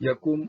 1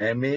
MA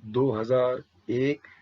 2001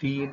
3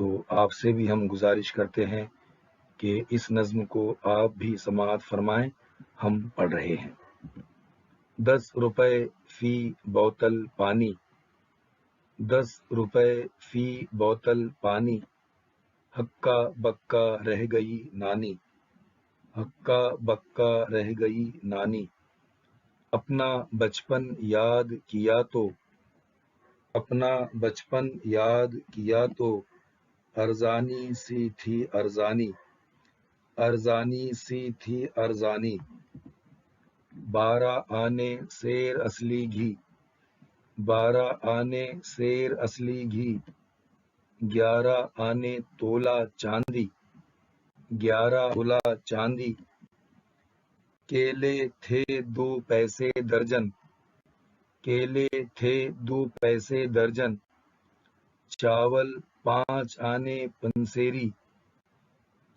تو آپ سے بھی ہم گزارش کرتے ہیں کہ اس نظم کو آپ بھی سماعت فرمائیں. ہم پڑھ رہے ہیں. 10 روپے فی بوتل پانی، 10 روپے فی بوتل پانی، ہکا بکا رہ گئی نانی، ہکا بکا رہ گئی نانی. اپنا بچپن یاد کیا تو، اپنا بچپن یاد کیا تو، ارزانی سی تھی ارزانی، ارزانی سی تھی ارزانی. 12 آنے سیر اصلی گھی، 12 آنے سیر اصلی گھی، 11 آنے تولا چاندی، 11 تولا چاندی. کیلے تھے 2 پیسے درجن، کیلے تھے 2 پیسے درجن، چاول 5 آنے پنسیری،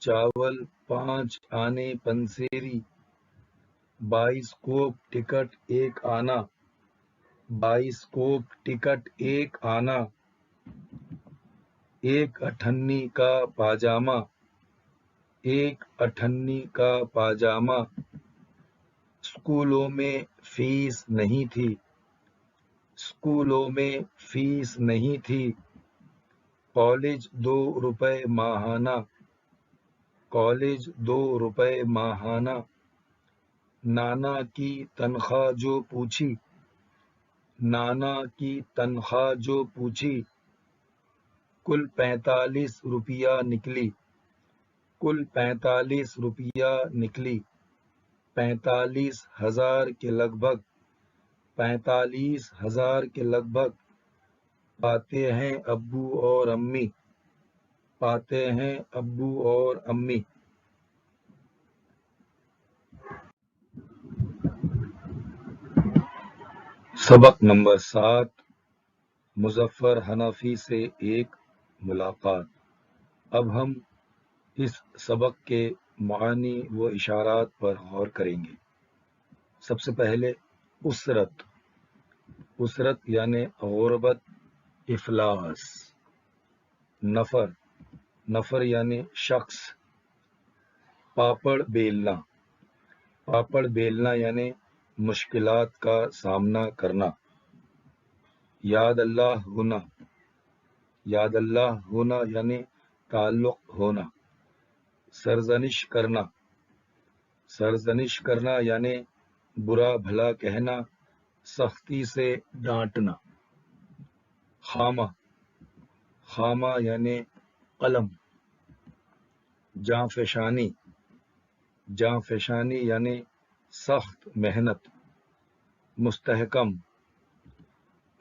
چاول 5 آنے پنسیری. 22 ٹکٹ 1 آنا، 22 ٹکٹ 1 آنا. 1 اٹھنی کا پاجامہ، 1 اٹھنی کا پاجامہ. اسکولوں میں فیس نہیں تھی، اسکولوں میں فیس نہیں تھی. کالج 2 روپے ماہانہ، کالج 2 روپے ماہانہ. نانا کی تنخواہ جو پوچھی، نانا کی تنخواہ جو پوچھی، کل 45 روپیہ نکلی، کل 45 روپیہ نکلی. 45,000 کے لگ بھگ، 45,000 کے لگ بھگ. پاتے ہیں ابو اور امی، پاتے ہیں ابو اور امی. سبق نمبر 7. مظفر حنفی سے ایک ملاقات. اب ہم اس سبق کے معانی و اشارات پر غور کریں گے. سب سے پہلے اسرت، اسرت یعنی غربت، افلاس. نفر، نفر یعنی شخص. پاپڑ بیلنا، پاپڑ بیلنا یعنی مشکلات کا سامنا کرنا. یاد اللہ ہونا، یاد اللہ ہونا یعنی تعلق ہونا. سرزنش کرنا، سرزنش کرنا یعنی برا بھلا کہنا، سختی سے ڈانٹنا. خامہ، خامہ یعنی قلم. جانفشانی، جانفشانی یعنی سخت محنت. مستحکم،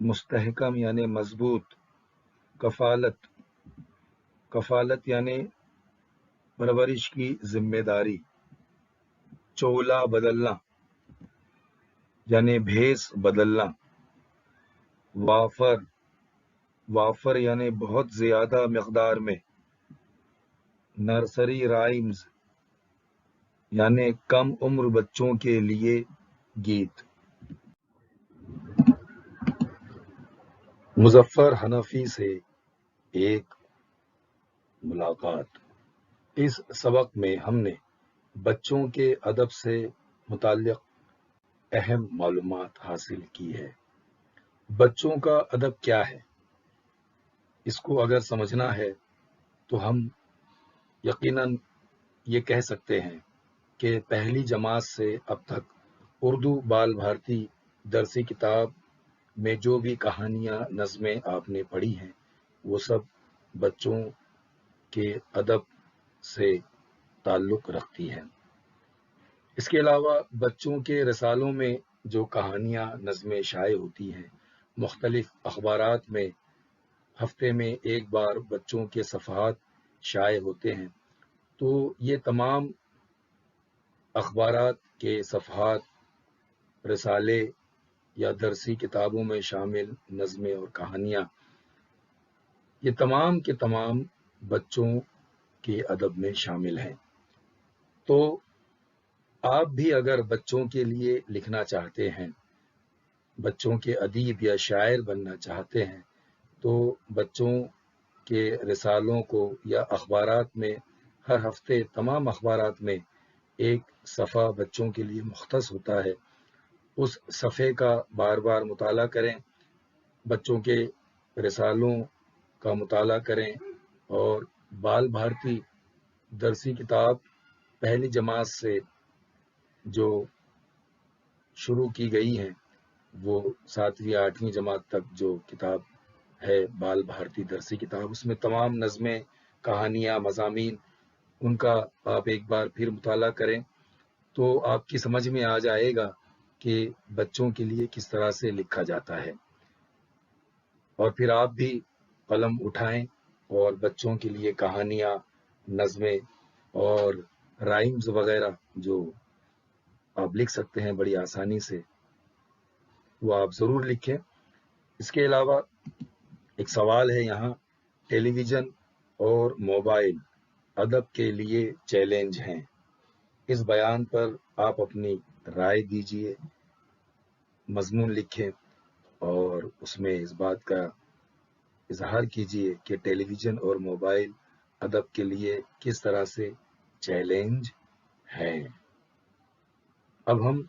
مستحکم یعنی مضبوط. کفالت، کفالت یعنی پرورش کی ذمہ داری. چولا بدلنا یعنی بھیس بدلنا. وافر، وافر یعنی بہت زیادہ مقدار میں. نرسری رائمز یعنی کم عمر بچوں کے لیے گیت. مظفر حنفی سے ایک ملاقات. اس سبق میں ہم نے بچوں کے ادب سے متعلق اہم معلومات حاصل کی ہے. بچوں کا ادب کیا ہے؟ اس کو اگر سمجھنا ہے تو ہم یقیناً یہ کہہ سکتے ہیں کہ پہلی جماعت سے اب تک اردو بال بھارتی درسی کتاب میں جو بھی کہانیاں، نظمیں آپ نے پڑھی ہیں، وہ سب بچوں کے ادب سے تعلق رکھتی ہیں. اس کے علاوہ بچوں کے رسالوں میں جو کہانیاں، نظمیں شائع ہوتی ہیں، مختلف اخبارات میں ہفتے میں ایک بار بچوں کے صفحات شائع ہوتے ہیں، تو یہ تمام اخبارات کے صفحات، رسالے یا درسی کتابوں میں شامل نظمیں اور کہانیاں، یہ تمام کے تمام بچوں کے ادب میں شامل ہیں. تو آپ بھی اگر بچوں کے لیے لکھنا چاہتے ہیں، بچوں کے ادیب یا شاعر بننا چاہتے ہیں، تو بچوں کہ رسالوں کو یا اخبارات میں ہر ہفتے تمام اخبارات میں ایک صفحہ بچوں کے لیے مختص ہوتا ہے، اس صفحے کا بار بار مطالعہ کریں، بچوں کے رسالوں کا مطالعہ کریں، اور بال بھارتی درسی کتاب پہلی جماعت سے جو شروع کی گئی ہیں، وہ 7ویں 8ویں جماعت تک جو کتاب ہے بال بھارتی درسی کتاب، اس میں تمام نظمیں، کہانیاں، مضامین، ان کا آپ ایک بار پھر مطالعہ کریں تو آپ کی سمجھ میں آ جائے گا کہ بچوں کے لیے کس طرح سے لکھا جاتا ہے، اور پھر آپ بھی قلم اٹھائیں اور بچوں کے لیے کہانیاں، نظمیں اور رائمز وغیرہ جو آپ لکھ سکتے ہیں بڑی آسانی سے، وہ آپ ضرور لکھیں۔ اس کے علاوہ ایک سوال ہے یہاں، ٹیلی ویژن اور موبائل ادب کے لیے چیلنج ہیں، اس بیان پر آپ اپنی رائے دیجئے، مضمون لکھیں اور اس میں اس بات کا اظہار کیجئے کہ ٹیلی ویژن اور موبائل ادب کے لیے کس طرح سے چیلنج ہے۔ اب ہم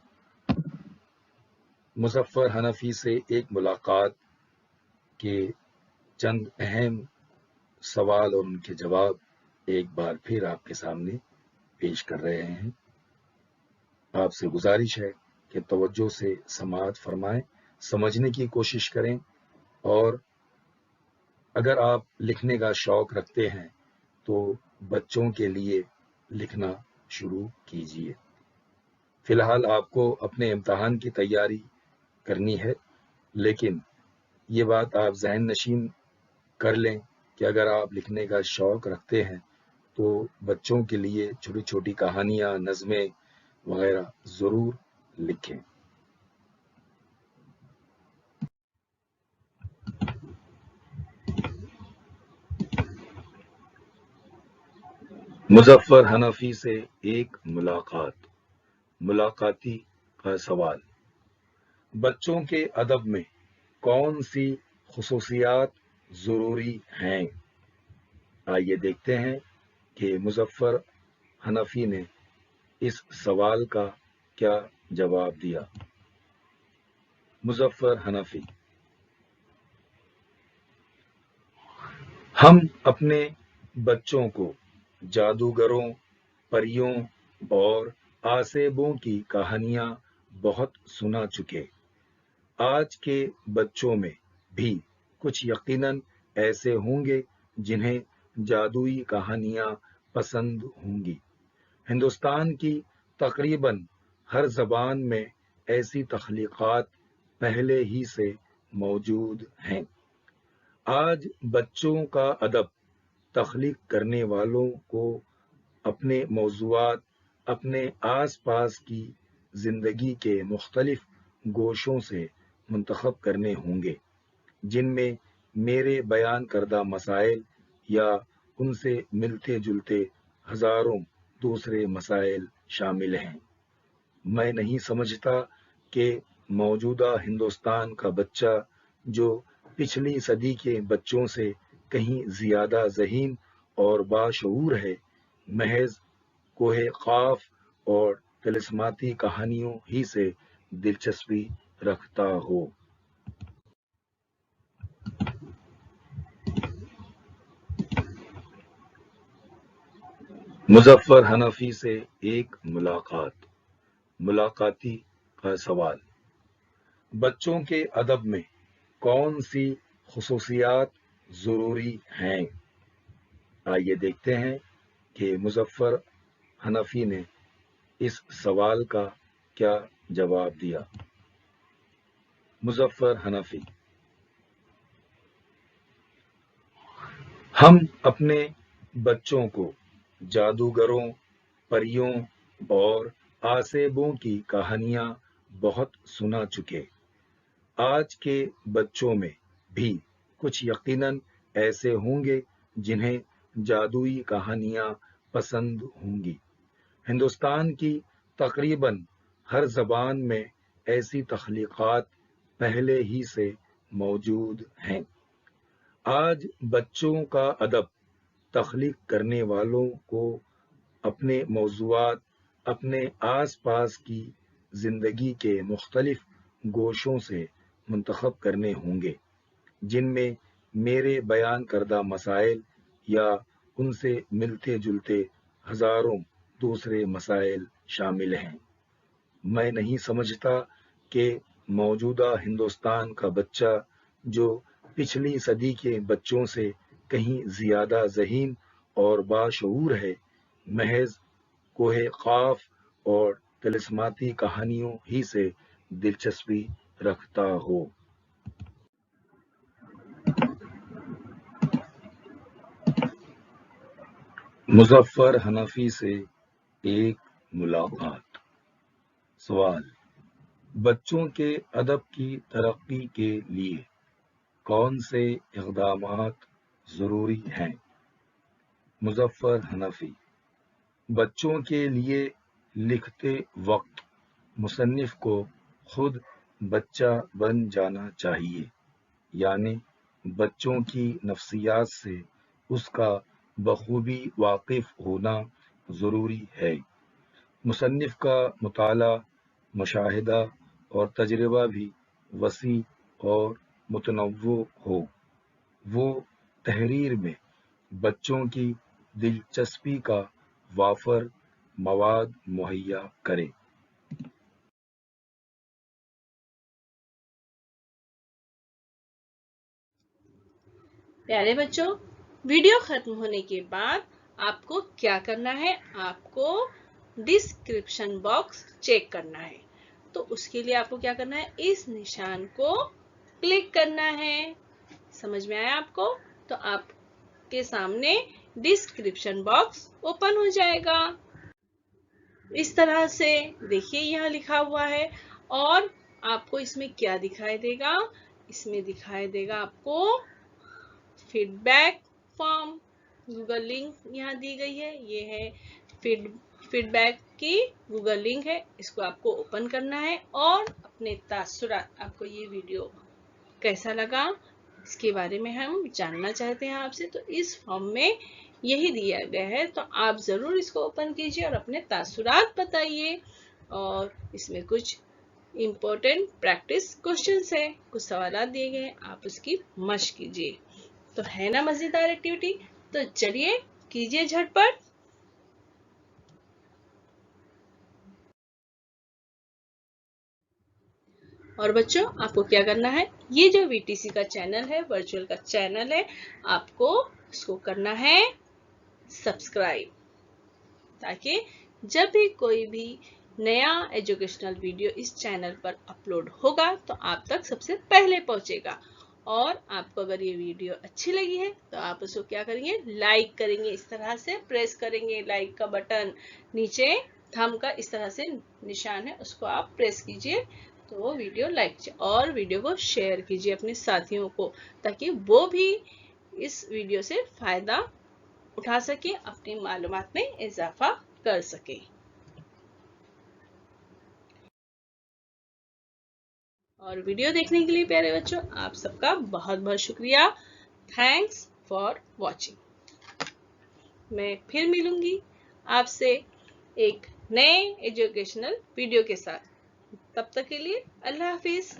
مظفر حنفی سے ایک ملاقات کے چند اہم سوال اور ان کے جواب ایک بار پھر آپ کے سامنے پیش کر رہے ہیں۔ آپ سے گزارش ہے کہ توجہ سے سماعت فرمائیں، سمجھنے کی کوشش کریں، اور اگر آپ لکھنے کا شوق رکھتے ہیں تو بچوں کے لیے لکھنا شروع کیجیے۔ فی الحال آپ کو اپنے امتحان کی تیاری کرنی ہے، لیکن یہ بات آپ ذہن نشین کر لیں کہ اگر آپ لکھنے کا شوق رکھتے ہیں تو بچوں کے لیے چھوٹی چھوٹی کہانیاں، نظمیں وغیرہ ضرور لکھیں۔ مظفر حنفی سے ایک ملاقات، ملاقاتی کا سوال، بچوں کے ادب میں کون سی خصوصیات ضروری ہیں؟ آئیے دیکھتے ہیں کہ مظفر حنفی نے اس سوال کا کیا جواب دیا۔ مظفر حنفی: ہم اپنے بچوں کو جادوگروں، پریوں اور آسیبوں کی کہانیاں بہت سنا چکے۔ آج کے بچوں میں بھی کچھ یقیناً ایسے ہوں گے جنہیں جادوئی کہانیاں پسند ہوں گی۔ ہندوستان کی تقریباً ہر زبان میں ایسی تخلیقات پہلے ہی سے موجود ہیں۔ آج بچوں کا ادب تخلیق کرنے والوں کو اپنے موضوعات اپنے آس پاس کی زندگی کے مختلف گوشوں سے منتخب کرنے ہوں گے، جن میں میرے بیان کردہ مسائل یا ان سے ملتے جلتے ہزاروں دوسرے مسائل شامل ہیں۔ میں نہیں سمجھتا کہ موجودہ ہندوستان کا بچہ، جو پچھلی صدی کے بچوں سے کہیں زیادہ ذہین اور باشعور ہے، محض کوہ قاف اور طلسماتی کہانیوں ہی سے دلچسپی رکھتا ہو۔ مظفر حنفی سے ایک ملاقات، ملاقاتی کا سوال، بچوں کے ادب میں کون سی خصوصیات ضروری ہیں؟ آئیے دیکھتے ہیں کہ مظفر حنفی نے اس سوال کا کیا جواب دیا۔ مظفر حنفی: ہم اپنے بچوں کو جادوگروں، پریوں اور آسیبوں کی کہانیاں بہت سنا چکے۔ آج کے بچوں میں بھی کچھ یقیناً ایسے ہوں گے جنہیں جادوئی کہانیاں پسند ہوں گی۔ ہندوستان کی تقریباً ہر زبان میں ایسی تخلیقات پہلے ہی سے موجود ہیں۔ آج بچوں کا ادب تخلیق کرنے والوں کو اپنے موضوعات اپنے آس پاس کی زندگی کے مختلف گوشوں سے منتخب کرنے ہوں گے، جن میں میرے بیان کردہ مسائل یا ان سے ملتے جلتے ہزاروں دوسرے مسائل شامل ہیں۔ میں نہیں سمجھتا کہ موجودہ ہندوستان کا بچہ جو پچھلی صدی کے بچوں سے کہیں زیادہ ذہین اور باشعور ہے، محض کوہ قاف اور طلسماتی کہانیوں ہی سے دلچسپی رکھتا ہو۔ مظفر حنفی سے ایک ملاقات۔ سوال: بچوں کے ادب کی ترقی کے لیے کون سے اقدامات ضروری ہیں؟ مظفر حنفی: بچوں کے لیے لکھتے وقت مصنف کو خود بچہ بن جانا چاہیے، یعنی بچوں کی نفسیات سے اس کا بخوبی واقف ہونا ضروری ہے۔ مصنف کا مطالعہ، مشاہدہ اور تجربہ بھی وسیع اور متنوع ہو۔ وہ تحریر میں بچوں کی دلچسپی کا وافر مواد مہیا کرے۔ پیارے بچوں، ویڈیو ختم ہونے کے بعد آپ کو کیا کرنا ہے؟ آپ کو ڈسکرپشن باکس چیک کرنا ہے۔ تو اس کے لیے آپ کو کیا کرنا ہے؟ اس نشان کو کلک کرنا ہے۔ سمجھ میں آیا آپ کو؟ تو آپ کے سامنے ڈسکرپشن باکس اوپن ہو جائے گا۔ اس طرح سے دیکھیے یہاں لکھا ہوا ہے، اور آپ کو اس میں کیا دکھائی دے گا؟ اس میں دکھائی دے گا آپ کو feedback form. Google link یہاں دی گئی ہے، یہ ہے فیڈ بیک کی گوگل لنک ہے۔ اس کو آپ کو اوپن کرنا ہے اور اپنے تاثرات، آپ کو یہ ویڈیو کیسا لگا اس کے بارے میں ہم جاننا چاہتے ہیں آپ سے۔ تو اس فارم میں یہی دیا گیا ہے، تو آپ ضرور اس کو اوپن کیجئے اور اپنے تاثرات بتائیے۔ اور اس میں کچھ امپورٹنٹ پریکٹس کوشچنز ہیں، کچھ سوالات دیے گئے ہیں، آپ اس کی مشق کیجئے۔ تو ہے نا مزیدار ایکٹیویٹی؟ تو چلیے کیجئے جھٹ پٹ۔ اور بچوں، آپ کو کیا کرنا ہے؟ یہ جو VTC کا چینل ہے، ورچوئل کا چینل ہے، آپ کو اس کو کرنا ہے سبسکرائب، تاکہ جب بھی کوئی بھی نیا ایجوکیشنل ویڈیو اس چینل پر اپلوڈ ہوگا تو آپ تک سب سے پہلے پہنچے گا۔ اور آپ کو اگر یہ ویڈیو اچھی لگی ہے تو آپ اس کو کیا کریں گے؟ لائک کریں گے، اس طرح سے پریس کریں گے لائک کا بٹن، نیچے تھم کا اس طرح سے نشان ہے، اس کو آپ پریس کیجئے تو وہ ویڈیو لائک کیجئے، اور ویڈیو کو شیئر کیجئے اپنے ساتھیوں کو، تاکہ وہ بھی اس ویڈیو سے فائدہ اٹھا سکے، اپنی معلومات میں اضافہ کر سکے۔ اور ویڈیو دیکھنے کے لیے پیارے بچوں آپ سب کا بہت بہت شکریہ۔ Thanks for watching. میں پھر ملوں گی آپ سے ایک نئے ایجوکیشنل ویڈیو کے ساتھ۔ تب تک کے لیے اللہ حافظ۔